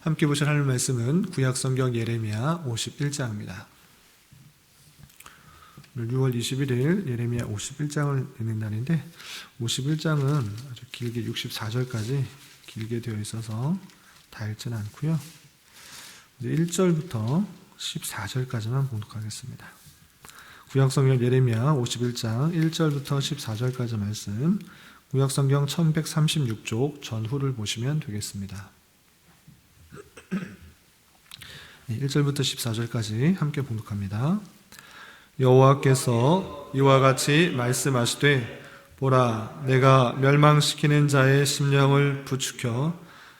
함께 보실 하나님 말씀은 구약성경 예레미야 51장입니다. 오늘 6월 21일 예레미야 51장을 읽는 날인데 51장은 아주 길게 64절까지 길게 되어 있어서 다 읽지는 않고요. 이제 1절부터 14절까지만 봉독하겠습니다. 구약성경 예레미야 51장 1절부터 14절까지 말씀, 구약성경 1136쪽 전후를 보시면 되겠습니다. 1절부터 14절까지 함께 봉독합니다. 여호와께서 이와 같이 말씀하시되, 보라, 내가 멸망시키는 자의 심령을 부추겨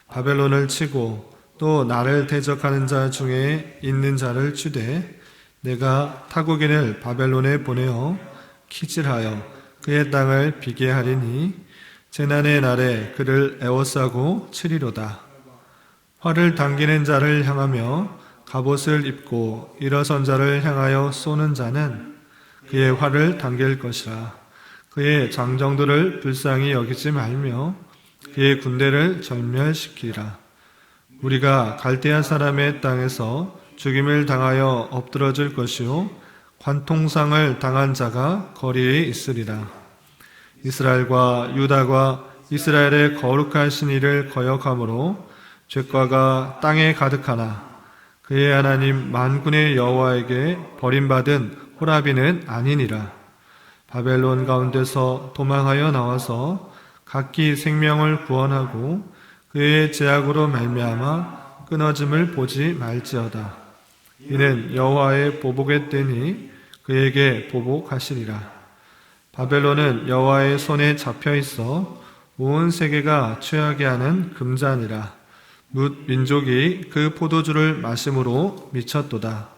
바벨론을 치고 또 나를 대적하는 자 중에 있는 자를 치되 내가 타국인을 바벨론에 보내어 키질하여 그의 땅을 비게 하리니 재난의 날에 그를 에워싸고 치리로다. 활을 당기는 자를 향하며 갑옷을 입고 일어선 자를 향하여 쏘는 자는 그의 활을 당길 것이라. 그의 장정들을 불쌍히 여기지 말며 그의 군대를 절멸시키리라. 우리가 갈대아 사람의 땅에서 죽임을 당하여 엎드러질 것이요 관통상을 당한 자가 거리에 있으리라. 이스라엘과 유다가 이스라엘의 거룩하신 이를 거역함으로 죄과가 땅에 가득하나 그의 하나님 만군의 여호와에게 버림받은 호라비는 아니니라. 바벨론 가운데서 도망하여 나와서 각기 생명을 구원하고 그의 제약으로 말미암아 끊어짐을 보지 말지어다. 이는 여호와의 보복의 때니 그에게 보복하시리라. 바벨론은 여호와의 손에 잡혀 있어 온 세계가 취하게 하는 금잔이라. 뭇 민족이 그 포도주를 마심으로 미쳤도다.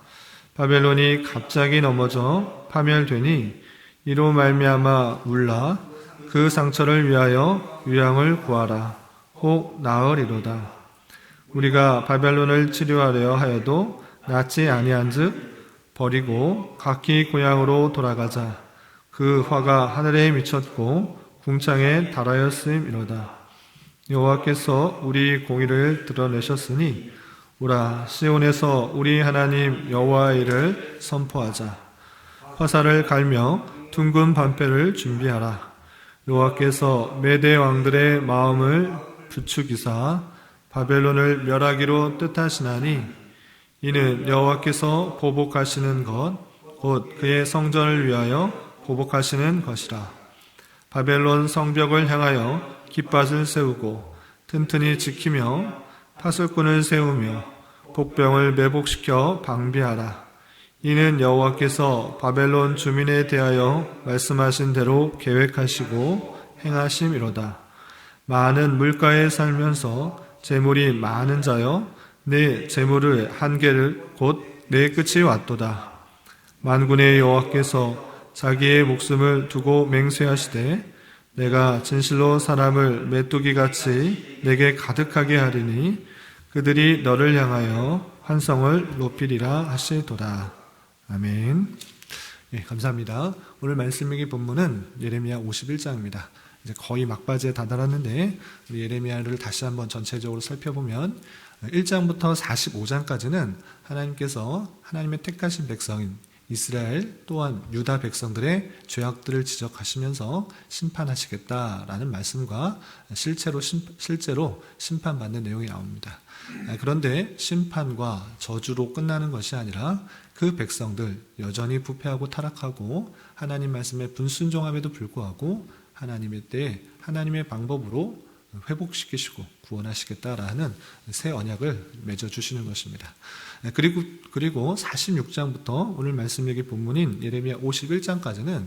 바벨론이 갑자기 넘어져 파멸되니 이로 말미암아 울라. 그 상처를 위하여 위앙을 구하라. 혹 나으리로다. 우리가 바벨론을 치료하려 하여도 낫지 아니한즉 버리고 각기 고향으로 돌아가자. 그 화가 하늘에 미쳤고 궁창에 달하였음이로다. 여호와께서 우리 공의를 드러내셨으니 오라, 시온에서 우리 하나님 여호와의 일을 선포하자. 화살을 갈며 둥근 방패를 준비하라. 여호와께서 메대 왕들의 마음을 부추기사 바벨론을 멸하기로 뜻하시나니 이는 여호와께서 보복하시는 것, 곧 그의 성전을 위하여 보복하시는 것이라. 바벨론 성벽을 향하여 깃밭을 세우고 튼튼히 지키며 파수꾼을 세우며 복병을 매복시켜 방비하라. 이는 여호와께서 바벨론 주민에 대하여 말씀하신 대로 계획하시고 행하심이로다. 많은 물가에 살면서 재물이 많은 자여, 내 재물의 한계를 곧 내 끝이 왔도다. 만군의 여호와께서 자기의 목숨을 두고 맹세하시되 내가 진실로 사람을 메뚜기같이 내게 가득하게 하리니 그들이 너를 향하여 환성을 높이리라 하시도다. 아멘. 예, 감사합니다. 오늘 말씀의 본문은 예레미야 51장입니다. 이제 거의 막바지에 다다랐는데 우리 예레미야를 다시 한번 전체적으로 살펴보면 1장부터 45장까지는 하나님께서 하나님의 택하신 백성인 이스라엘 또한 유다 백성들의 죄악들을 지적하시면서 심판하시겠다라는 말씀과 실제로 심판받는 내용이 나옵니다. 그런데 심판과 저주로 끝나는 것이 아니라 그 백성들 여전히 부패하고 타락하고 하나님 말씀에 불순종함에도 불구하고 하나님의 때에 하나님의 방법으로 회복시키시고 구원하시겠다라는 새 언약을 맺어주시는 것입니다. 그리고 46장부터 오늘 말씀의 본문인 예레미야 51장까지는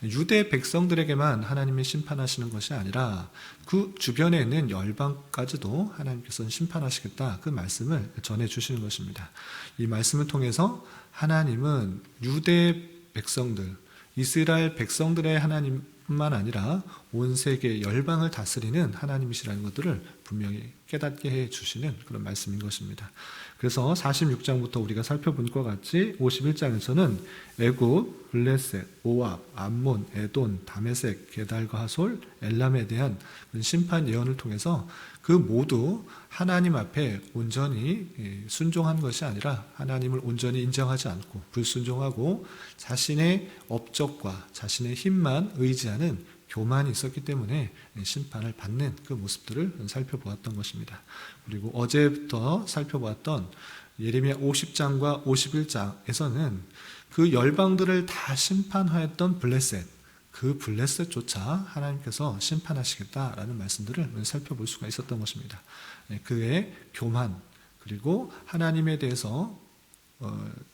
유대 백성들에게만 하나님이 심판하시는 것이 아니라 그 주변에 있는 열방까지도 하나님께서는 심판하시겠다, 그 말씀을 전해주시는 것입니다. 이 말씀을 통해서 하나님은 유대 백성들, 이스라엘 백성들의 하나님만 뿐만 아니라 온 세계 열방을 다스리는 하나님이시라는 것들을 분명히 깨닫게 해주시는 그런 말씀인 것입니다. 그래서 46장부터 우리가 살펴본 것 같이 51장에서는 애굽, 블레셋, 모압, 암몬, 에돈, 다메섹, 게달과 하솔, 엘람에 대한 심판 예언을 통해서 그 모두 하나님 앞에 온전히 순종한 것이 아니라 하나님을 온전히 인정하지 않고 불순종하고 자신의 업적과 자신의 힘만 의지하는 교만이 있었기 때문에 심판을 받는 그 모습들을 살펴보았던 것입니다. 그리고 어제부터 살펴보았던 예레미야 50장과 51장에서는 그 열방들을 다 심판하였던 블레셋, 그 블레셋조차 하나님께서 심판하시겠다라는 말씀들을 살펴볼 수가 있었던 것입니다. 그의 교만, 그리고 하나님에 대해서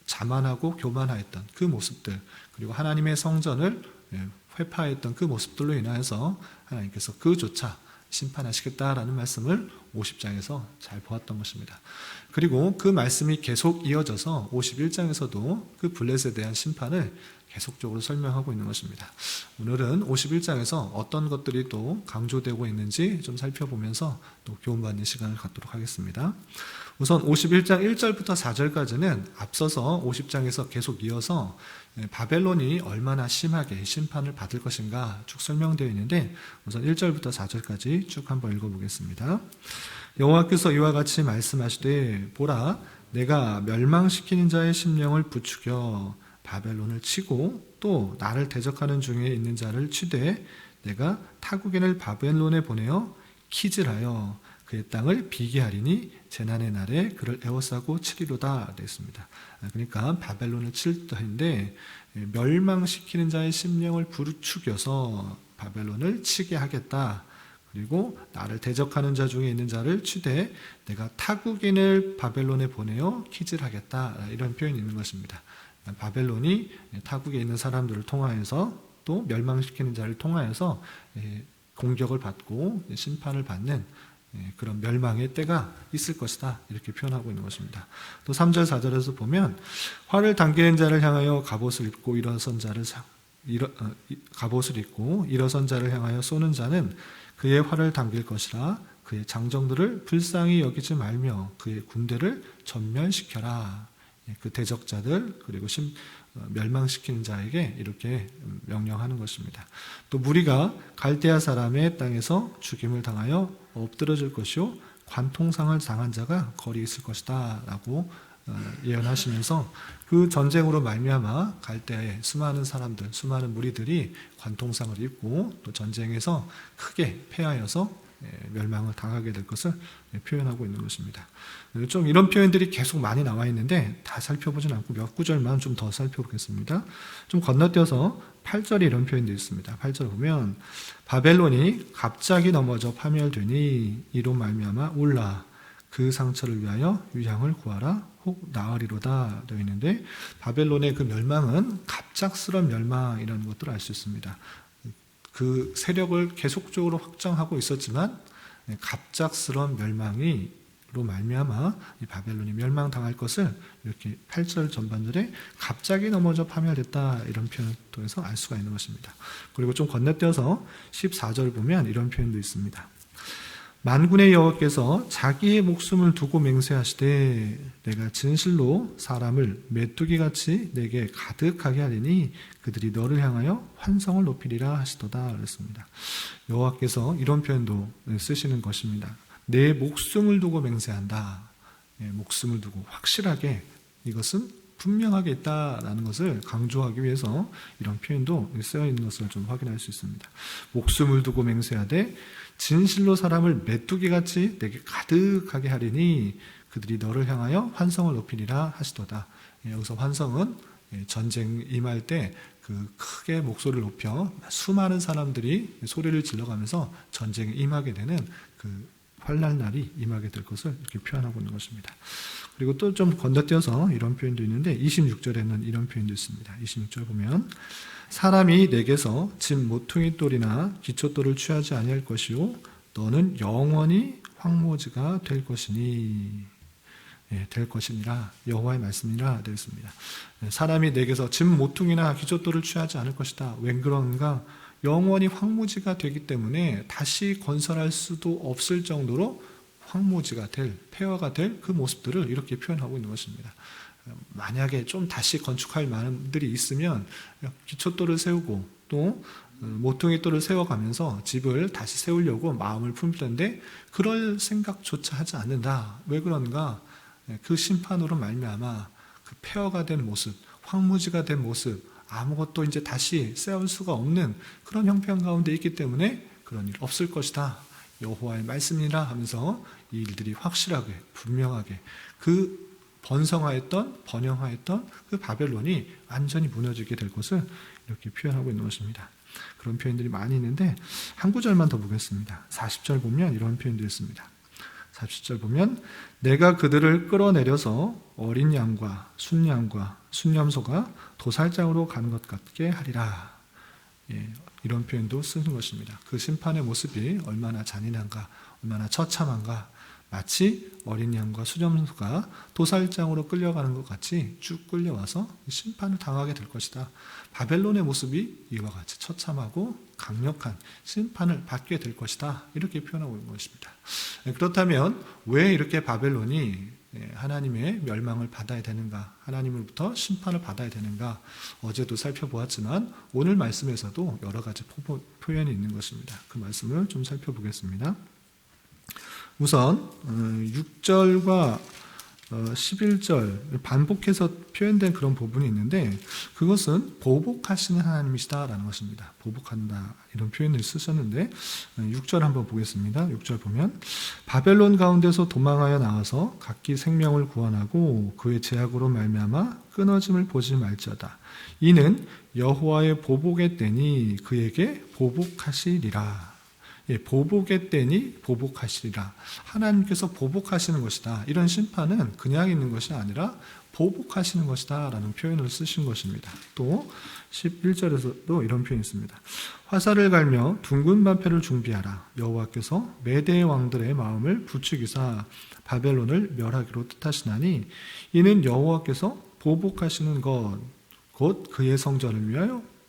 자만하고 교만하였던 그 모습들, 그리고 하나님의 성전을 회파했던 그 모습들로 인하여서 하나님께서 그조차 심판하시겠다라는 말씀을 50장에서 잘 보았던 것입니다. 그리고 그 말씀이 계속 이어져서 51장에서도 그 블레셋에 대한 심판을 계속적으로 설명하고 있는 것입니다. 오늘은 51장에서 어떤 것들이 또 강조되고 있는지 좀 살펴보면서 또 교훈받는 시간을 갖도록 하겠습니다. 우선 51장 1절부터 4절까지는 앞서서 50장에서 계속 이어서 바벨론이 얼마나 심하게 심판을 받을 것인가 쭉 설명되어 있는데 우선 1절부터 4절까지 쭉 한번 읽어보겠습니다. 여호와께서 이와 같이 말씀하시되 보라 내가 멸망시키는 자의 심령을 부추겨 바벨론을 치고 또 나를 대적하는 중에 있는 자를 치되 내가 타국인을 바벨론에 보내어 키질하여 그의 땅을 비게 하리니 재난의 날에 그를 에워싸고 치리로다 되었습니다. 그러니까 바벨론을 칠 터인데 멸망시키는 자의 심령을 부추겨서 바벨론을 치게 하겠다. 그리고 나를 대적하는 자 중에 있는 자를 치되 내가 타국인을 바벨론에 보내어 키질하겠다. 이런 표현이 있는 것입니다. 바벨론이 타국에 있는 사람들을 통하여서 또 멸망시키는 자를 통하여서 공격을 받고 심판을 받는 그런 멸망의 때가 있을 것이다 이렇게 표현하고 있는 것입니다. 또 3절 4절에서 보면 활을 당기는 자를 향하여 갑옷을 입고 일어선 자를 향하여 쏘는 자는 그의 활을 당길 것이라 그의 장정들을 불쌍히 여기지 말며 그의 군대를 전멸시켜라. 그 대적자들 그리고 멸망시키는 자에게 이렇게 명령하는 것입니다. 또 무리가 갈대아 사람의 땅에서 죽임을 당하여 엎드러질 것이요 관통상을 당한 자가 거리에 있을 것이다 라고 예언하시면서 그 전쟁으로 말미암아 갈대아의 수많은 사람들, 수많은 무리들이 관통상을 입고 또 전쟁에서 크게 패하여서 멸망을 당하게 될 것을 표현하고 있는 것입니다. 좀 이런 표현들이 계속 많이 나와 있는데 다 살펴보진 않고 몇 구절만 좀 더 살펴보겠습니다. 좀 건너뛰어서 8절에 이런 표현도 있습니다. 8절 보면 바벨론이 갑자기 넘어져 파멸되니 이로 말미암아 올라 그 상처를 위하여 유향을 구하라 혹 나으리로다 되어 있는데 바벨론의 그 멸망은 갑작스러운 멸망이라는 것들을 알 수 있습니다. 그 세력을 계속적으로 확장하고 있었지만 갑작스러운 멸망으로 말미암아 이 바벨론이 멸망당할 것을 이렇게 8절 전반절에 갑자기 넘어져 파멸됐다 이런 표현을 통해서 알 수가 있는 것입니다. 그리고 좀 건너뛰어서 14절 보면 이런 표현도 있습니다. 만군의 여호와께서 자기의 목숨을 두고 맹세하시되 내가 진실로 사람을 메뚜기같이 내게 가득하게 하리니 그들이 너를 향하여 환성을 높이리라 하시도다 그랬습니다. 여호와께서 이런 표현도 쓰시는 것입니다. 내 목숨을 두고 맹세한다. 목숨을 두고 확실하게 이것은 분명하게 있다라는 것을 강조하기 위해서 이런 표현도 쓰여 있는 것을 좀 확인할 수 있습니다. 목숨을 두고 맹세하되 진실로 사람을 메뚜기같이 내게 가득하게 하리니 그들이 너를 향하여 환성을 높이리라 하시도다. 여기서 환성은 전쟁 임할 때 그 크게 목소리를 높여 수많은 사람들이 소리를 질러가면서 전쟁에 임하게 되는 그 환난 날이 임하게 될 것을 이렇게 표현하고 있는 것입니다. 그리고 또 좀 건너뛰어서 이런 표현도 있는데 26절에는 이런 표현도 있습니다. 26절 보면 사람이 내게서 집 모퉁이 돌이나 기초돌을 취하지 아니할 것이요 너는 영원히 황무지가 될 것이니 될 것이니라 여호와의 말씀이라 되었습니다. 사람이 내게서 집 모퉁이나 기초돌을 취하지 않을 것이다. 웬 그런가? 영원히 황무지가 되기 때문에 다시 건설할 수도 없을 정도로 황무지가 될, 폐허가 될 그 모습들을 이렇게 표현하고 있는 것입니다. 만약에 좀 다시 건축할 마음들이 있으면 기초돌을 세우고 또 모퉁이돌을 세워가면서 집을 다시 세우려고 마음을 품던데 그럴 생각조차 하지 않는다. 왜 그런가? 그 심판으로 말미암아 그 폐허가 된 모습, 황무지가 된 모습, 아무것도 이제 다시 세울 수가 없는 그런 형편 가운데 있기 때문에 그런 일 없을 것이다. 여호와의 말씀이라 하면서 이 일들이 확실하게 분명하게 그 번영하였던 그 바벨론이 완전히 무너지게 될 것을 이렇게 표현하고 있는 것입니다. 그런 표현들이 많이 있는데 한 구절만 더 보겠습니다. 40절 보면 이런 표현들이 있습니다. 40절 보면 내가 그들을 끌어내려서 어린 양과 순양과 순염소가 도살장으로 가는 것 같게 하리라. 이런 표현도 쓰는 것입니다. 그 심판의 모습이 얼마나 잔인한가, 얼마나 처참한가, 마치 어린 양과 순염소가 도살장으로 끌려가는 것 같이 쭉 끌려와서 심판을 당하게 될 것이다. 바벨론의 모습이 이와 같이 처참하고 강력한 심판을 받게 될 것이다. 이렇게 표현하고 있는 것입니다. 그렇다면 왜 이렇게 바벨론이 하나님의 멸망을 받아야 되는가, 하나님으로부터 심판을 받아야 되는가, 어제도 살펴보았지만 오늘 말씀에서도 여러 가지 표현이 있는 것입니다. 그 말씀을 좀 살펴보겠습니다. 우선 6절과 11절 반복해서 표현된 그런 부분이 있는데 그것은 보복하시는 하나님이시다라는 것입니다. 보복한다 이런 표현을 쓰셨는데 6절 한번 보겠습니다. 6절 보면 바벨론 가운데서 도망하여 나와서 각기 생명을 구원하고 그의 제약으로 말미암아 끊어짐을 보지 말지어다. 이는 여호와의 보복의 때니 그에게 보복하시리라. 보복의 때니 보복하시리라. 하나님께서 보복하시는 것이다. 이런 심판은 그냥 있는 것이 아니라 보복하시는 것이다 라는 표현을 쓰신 것입니다. 또 11절에서도 이런 표현이 있습니다. 화살을 갈며 둥근 방패를 준비하라. 여호와께서 메대 왕들의 마음을 부추기사 바벨론을 멸하기로 뜻하시나니 이는 여호와께서 보복하시는 것 곧 그의 성전을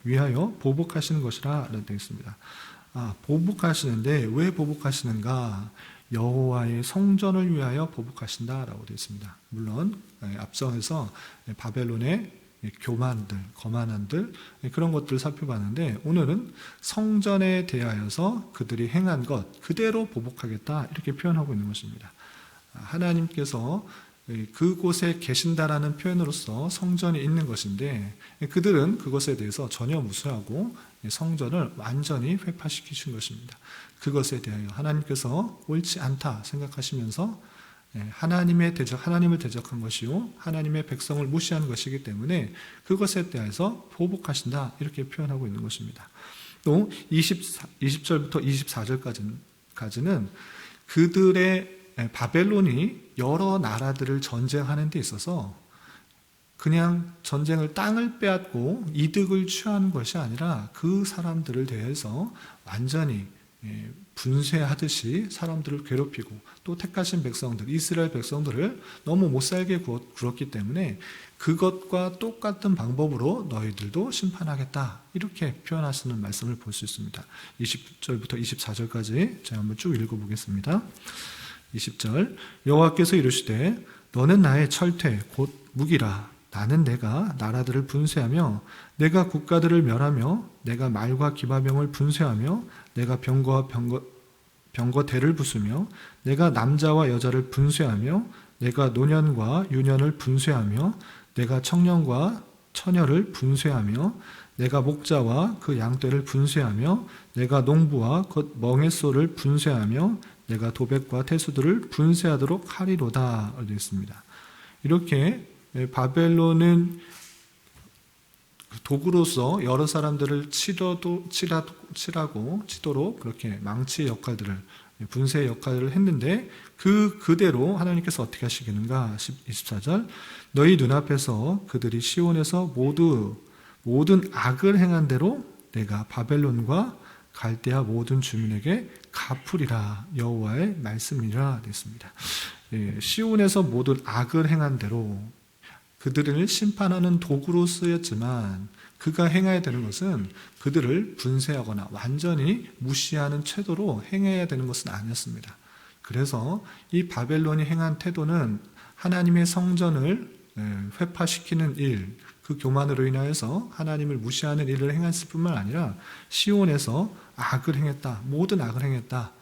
위하여 보복하시는 것이라 라고 되어 있습니다. 보복하시는데 왜 보복하시는가? 여호와의 성전을 위하여 보복하신다라고 되어 있습니다. 물론 앞서에서 바벨론의 교만들, 거만한들 그런 것들을 살펴봤는데 오늘은 성전에 대하여서 그들이 행한 것 그대로 보복하겠다 이렇게 표현하고 있는 것입니다. 하나님께서 그곳에 계신다라는 표현으로서 성전이 있는 것인데 그들은 그것에 대해서 전혀 무시하고 성전을 완전히 회파시키신 것입니다. 그것에 대하여 하나님께서 옳지 않다 생각하시면서 하나님을 대적한 것이요 하나님의 백성을 무시한 것이기 때문에 그것에 대해서 보복하신다 이렇게 표현하고 있는 것입니다. 또 20절부터 24절까지는 그들의 바벨론이 여러 나라들을 전쟁하는 데 있어서 그냥 전쟁을 땅을 빼앗고 이득을 취하는 것이 아니라 그 사람들을 대해서 완전히 분쇄하듯이 사람들을 괴롭히고 또 택하신 백성들, 이스라엘 백성들을 너무 못살게 굴었기 때문에 그것과 똑같은 방법으로 너희들도 심판하겠다 이렇게 표현하시는 말씀을 볼 수 있습니다. 20절부터 24절까지 제가 한번 쭉 읽어보겠습니다. 20절 여호와께서 이르시되 너는 나의 철퇴 곧 무기라. 나는 내가 나라들을 분쇄하며 내가 국가들을 멸하며 내가 말과 기마병을 분쇄하며 내가 병거와 병거대를 부수며 내가 남자와 여자를 분쇄하며 내가 노년과 유년을 분쇄하며 내가 청년과 처녀를 분쇄하며 내가 목자와 그 양떼를 분쇄하며 내가 농부와 곧 멍에소를 분쇄하며 내가 도백과 태수들을 분쇄하도록 하리로다 되어 있습니다. 이렇게 바벨론은 도구로서 여러 사람들을 치도록 그렇게 망치의 역할들을 분쇄의 역할을 했는데 그대로 하나님께서 어떻게 하시겠는가? 24절 너희 눈앞에서 그들이 시온에서 모든 악을 행한 대로 내가 바벨론과 갈대아 모든 주민에게 갚으리라. 여호와의 말씀이라 됐습니다. 시온에서 모든 악을 행한 대로 그들을 심판하는 도구로 쓰였지만 그가 행해야 되는 것은 그들을 분쇄하거나 완전히 무시하는 태도로 행해야 되는 것은 아니었습니다. 그래서 이 바벨론이 행한 태도는 하나님의 성전을 회파시키는 일, 그 교만으로 인하여서 하나님을 무시하는 일을 행했을 뿐만 아니라 시온에서 악을 행했다, 모든 악을 행했다,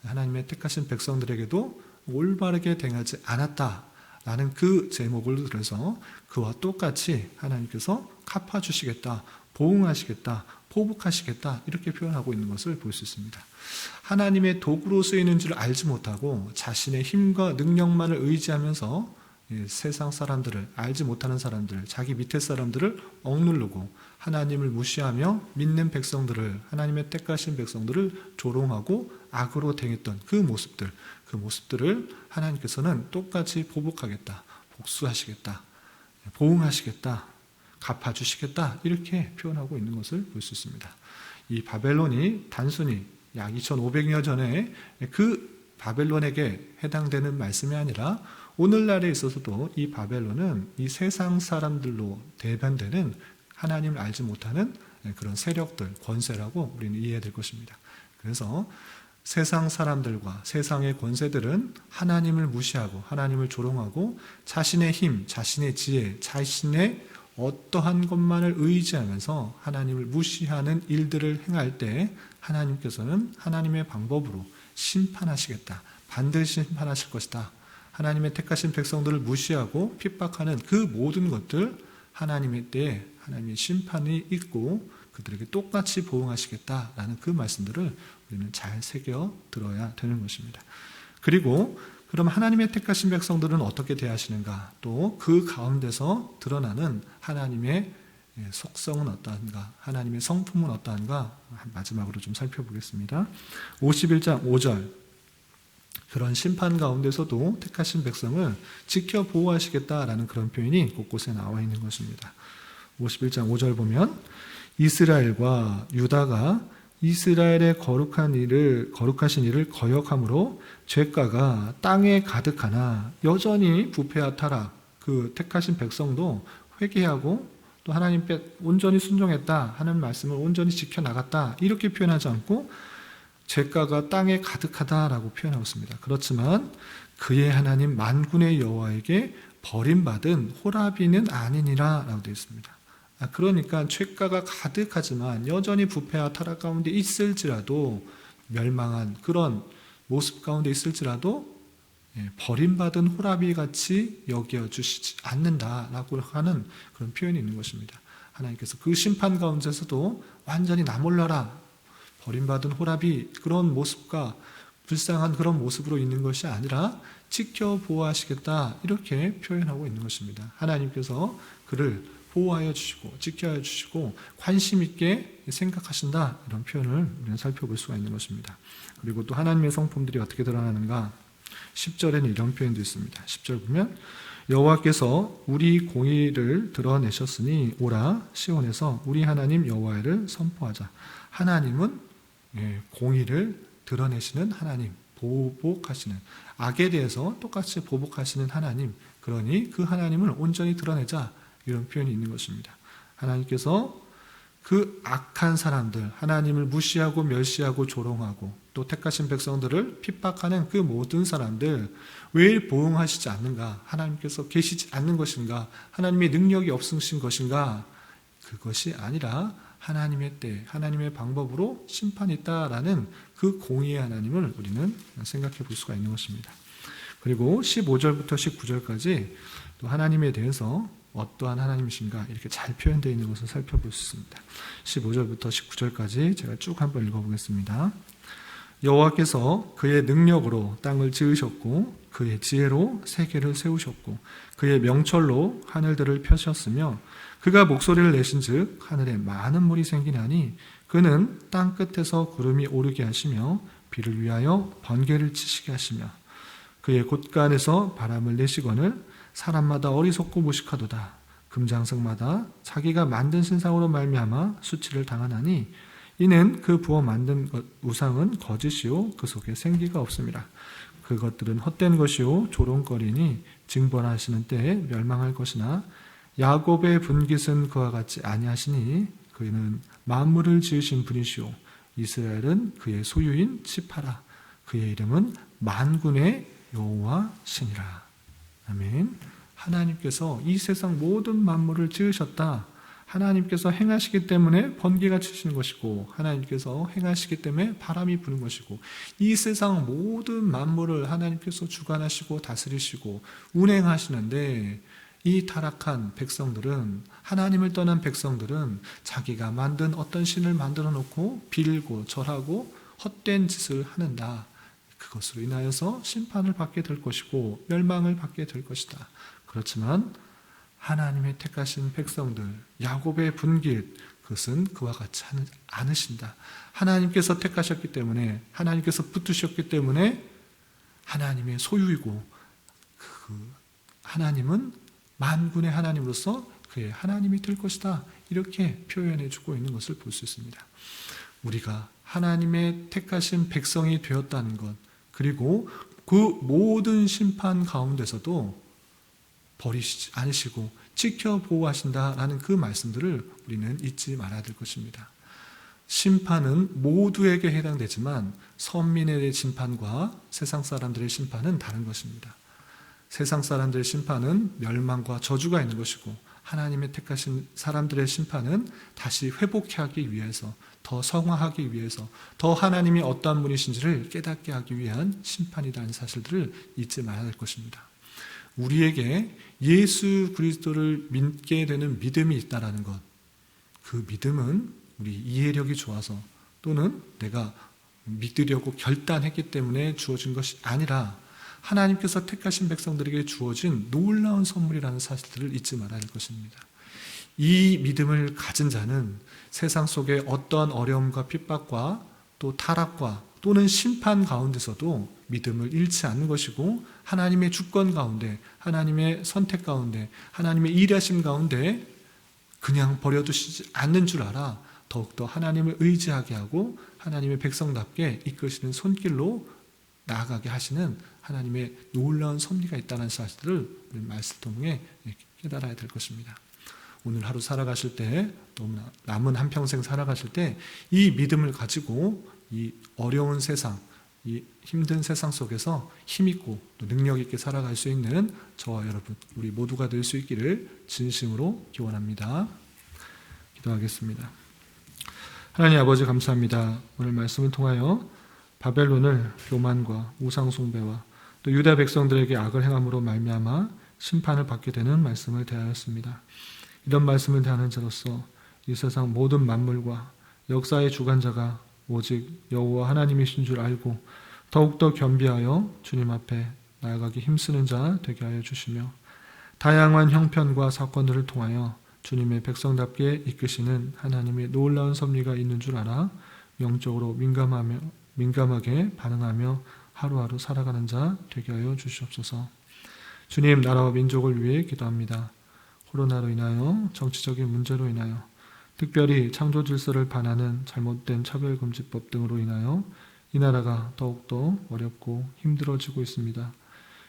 하나님의 택하신 백성들에게도 올바르게 대하지 않았다라는 그 제목을 들어서 그와 똑같이 하나님께서 갚아주시겠다, 보응하시겠다, 포복하시겠다 이렇게 표현하고 있는 것을 볼 수 있습니다. 하나님의 도구로 쓰이는 줄 알지 못하고 자신의 힘과 능력만을 의지하면서 세상 사람들을, 알지 못하는 사람들, 자기 밑에 사람들을 억누르고 하나님을 무시하며 믿는 백성들을, 하나님의 택하신 백성들을 조롱하고 악으로 대했던 그 모습들을 하나님께서는 똑같이 보복하겠다, 복수하시겠다, 보응하시겠다, 갚아주시겠다 이렇게 표현하고 있는 것을 볼 수 있습니다. 이 바벨론이 단순히 약 2500년 전에 그 바벨론에게 해당되는 말씀이 아니라 오늘날에 있어서도 이 바벨론은 이 세상 사람들로 대변되는 하나님을 알지 못하는 그런 세력들, 권세라고 우리는 이해해야 될 것입니다. 그래서 세상 사람들과 세상의 권세들은 하나님을 무시하고 하나님을 조롱하고 자신의 힘, 자신의 지혜, 자신의 어떠한 것만을 의지하면서 하나님을 무시하는 일들을 행할 때 하나님께서는 하나님의 방법으로 심판하시겠다, 반드시 심판하실 것이다. 하나님의 택하신 백성들을 무시하고 핍박하는 그 모든 것들 하나님의 때에 하나님의 심판이 있고 그들에게 똑같이 보응하시겠다라는 그 말씀들을 우리는 잘 새겨 들어야 되는 것입니다. 그리고 그럼 하나님의 택하신 백성들은 어떻게 대하시는가? 또 그 가운데서 드러나는 하나님의 속성은 어떠한가? 하나님의 성품은 어떠한가? 마지막으로 좀 살펴보겠습니다. 51장 5절 그런 심판 가운데서도 택하신 백성을 지켜 보호하시겠다라는 그런 표현이 곳곳에 나와 있는 것입니다. 51장 5절 보면 이스라엘과 유다가 이스라엘의 거룩하신 일을 거역함으로 죄가가 땅에 가득하나 여전히 부패와 타락, 그 택하신 백성도 회개하고 또 하나님께 온전히 순종했다 하는 말씀을 온전히 지켜나갔다 이렇게 표현하지 않고 죄가가 땅에 가득하다라고 표현하고 있습니다. 그렇지만 그의 하나님 만군의 여호와에게 버림받은 호라비는 아니니라 라고 되어 있습니다. 그러니까 죄가가 가득하지만 여전히 부패와 타락 가운데 있을지라도 멸망한 그런 모습 가운데 있을지라도 버림받은 호라비 같이 여겨주시지 않는다라고 하는 그런 표현이 있는 것입니다. 하나님께서 그 심판 가운데서도 완전히 나 몰라라 버림받은 호라비 그런 모습과 불쌍한 그런 모습으로 있는 것이 아니라 지켜 보호하시겠다 이렇게 표현하고 있는 것입니다. 하나님께서 그를 보호하여 주시고 지켜하여 주시고 관심 있게 생각하신다 이런 표현을 우리는 살펴볼 수가 있는 것입니다. 그리고 또 하나님의 성품들이 어떻게 드러나는가 10절에는 이런 표현도 있습니다. 10절 보면 여호와께서 우리 공의를 드러내셨으니 오라 시온에서 우리 하나님 여호와를 선포하자. 하나님은 공의를 드러내시는 하나님, 보복하시는 악에 대해서 똑같이 보복하시는 하나님, 그러니 그 하나님을 온전히 드러내자 이런 표현이 있는 것입니다. 하나님께서 그 악한 사람들, 하나님을 무시하고 멸시하고 조롱하고 또 택하신 백성들을 핍박하는 그 모든 사람들 왜 보응하시지 않는가? 하나님께서 계시지 않는 것인가? 하나님의 능력이 없으신 것인가? 그것이 아니라 하나님의 때, 하나님의 방법으로 심판이 있다라는 그 공의의 하나님을 우리는 생각해 볼 수가 있는 것입니다. 그리고 15절부터 19절까지 또 하나님에 대해서 어떠한 하나님이신가 이렇게 잘 표현되어 있는 것을 살펴볼 수 있습니다. 15절부터 19절까지 제가 쭉 한번 읽어보겠습니다. 여호와께서 그의 능력으로 땅을 지으셨고 그의 지혜로 세계를 세우셨고 그의 명철로 하늘들을 펴셨으며 그가 목소리를 내신즉 하늘에 많은 물이 생기나니 그는 땅 끝에서 구름이 오르게 하시며 비를 위하여 번개를 치시게 하시며 그의 곳간에서 바람을 내시거늘 사람마다 어리석고 무식하도다. 금장석마다 자기가 만든 신상으로 말미암아 수치를 당하나니 이는 그 부어 만든 우상은 거짓이요 그 속에 생기가 없습니다. 그것들은 헛된 것이요 조롱거리니 징벌하시는 때에 멸망할 것이나 야곱의 분깃은 그와 같지 아니하시니 그는 만물을 지으신 분이시오. 이스라엘은 그의 소유인 지파라. 그의 이름은 만군의 여호와시니라. 아멘. 하나님께서 이 세상 모든 만물을 지으셨다. 하나님께서 행하시기 때문에 번개가 치시는 것이고, 하나님께서 행하시기 때문에 바람이 부는 것이고, 이 세상 모든 만물을 하나님께서 주관하시고 다스리시고 운행하시는데, 이 타락한 백성들은, 하나님을 떠난 백성들은 자기가 만든 어떤 신을 만들어 놓고 빌고 절하고 헛된 짓을 하는다. 그것으로 인하여서 심판을 받게 될 것이고 멸망을 받게 될 것이다. 그렇지만 하나님의 택하신 백성들, 야곱의 분깃, 그것은 그와 같지 않으신다. 하나님께서 택하셨기 때문에, 하나님께서 붙드셨기 때문에 하나님의 소유이고, 하나님은 만군의 하나님으로서 그의 하나님이 될 것이다. 이렇게 표현해 주고 있는 것을 볼 수 있습니다. 우리가 하나님의 택하신 백성이 되었다는 것, 그리고 그 모든 심판 가운데서도 버리시지 않으시고 지켜보호하신다라는 그 말씀들을 우리는 잊지 말아야 될 것입니다. 심판은 모두에게 해당되지만 선민의 심판과 세상 사람들의 심판은 다른 것입니다. 세상 사람들의 심판은 멸망과 저주가 있는 것이고, 하나님의 택하신 사람들의 심판은 다시 회복하기 위해서, 더 성화하기 위해서, 더 하나님이 어떠한 분이신지를 깨닫게 하기 위한 심판이라는 사실들을 잊지 말아야 할 것입니다. 우리에게 예수 그리스도를 믿게 되는 믿음이 있다는 것, 그 믿음은 우리 이해력이 좋아서 또는 내가 믿으려고 결단했기 때문에 주어진 것이 아니라 하나님께서 택하신 백성들에게 주어진 놀라운 선물이라는 사실들을 잊지 말아야 할 것입니다. 이 믿음을 가진 자는 세상 속에 어떠한 어려움과 핍박과 또 타락과 또는 심판 가운데서도 믿음을 잃지 않는 것이고, 하나님의 주권 가운데, 하나님의 선택 가운데, 하나님의 일하심 가운데 그냥 버려두시지 않는 줄 알아 더욱더 하나님을 의지하게 하고 하나님의 백성답게 이끄시는 손길로 나아가게 하시는 하나님의 놀라운 섭리가 있다는 사실을 우리 말씀을 통해 깨달아야 될 것입니다. 오늘 하루 살아가실 때, 너무나 남은 한평생 살아가실 때 이 믿음을 가지고 이 어려운 세상, 이 힘든 세상 속에서 힘있고 또 능력 있게 살아갈 수 있는 저와 여러분, 우리 모두가 될 수 있기를 진심으로 기원합니다. 기도하겠습니다. 하나님 아버지 감사합니다. 오늘 말씀을 통하여 바벨론을 교만과 우상숭배와 또 유다 백성들에게 악을 행함으로 말미암아 심판을 받게 되는 말씀을 대하였습니다. 이런 말씀을 대하는 자로서 이 세상 모든 만물과 역사의 주관자가 오직 여호와 하나님이신 줄 알고 더욱더 겸비하여 주님 앞에 나아가기 힘쓰는 자 되게 하여 주시며, 다양한 형편과 사건들을 통하여 주님의 백성답게 이끄시는 하나님의 놀라운 섭리가 있는 줄 알아 영적으로 민감하게 반응하며 하루하루 살아가는 자 되게 하여 주시옵소서. 주님, 나라와 민족을 위해 기도합니다. 코로나로 인하여, 정치적인 문제로 인하여, 특별히 창조 질서를 반하는 잘못된 차별금지법 등으로 인하여 이 나라가 더욱더 어렵고 힘들어지고 있습니다.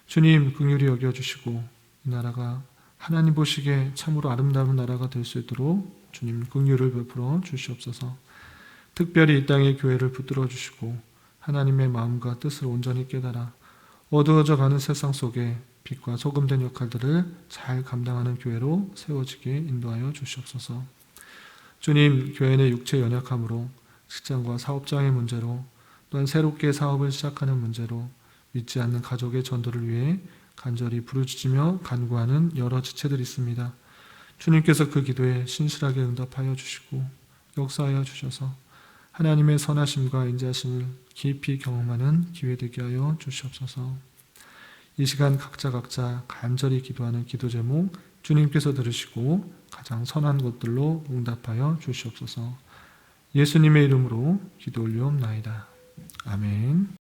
주님, 긍휼히 여겨주시고 이 나라가 하나님 보시기에 참으로 아름다운 나라가 될 수 있도록 주님 긍휼을 베풀어 주시옵소서. 특별히 이 땅의 교회를 붙들어 주시고 하나님의 마음과 뜻을 온전히 깨달아 어두워져 가는 세상 속에 빛과 소금된 역할들을 잘 감당하는 교회로 세워지게 인도하여 주시옵소서. 주님, 교회의 육체 연약함으로, 직장과 사업장의 문제로, 또한 새롭게 사업을 시작하는 문제로, 믿지 않는 가족의 전도를 위해 간절히 부르짖으며 간구하는 여러 지체들이 있습니다. 주님께서 그 기도에 신실하게 응답하여 주시고 역사하여 주셔서 하나님의 선하심과 인자하심을 깊이 경험하는 기회 되게 하여 주시옵소서. 이 시간 각자 간절히 기도하는 기도 제목 주님께서 들으시고 가장 선한 것들로 응답하여 주시옵소서. 예수님의 이름으로 기도 올리옵나이다. 아멘.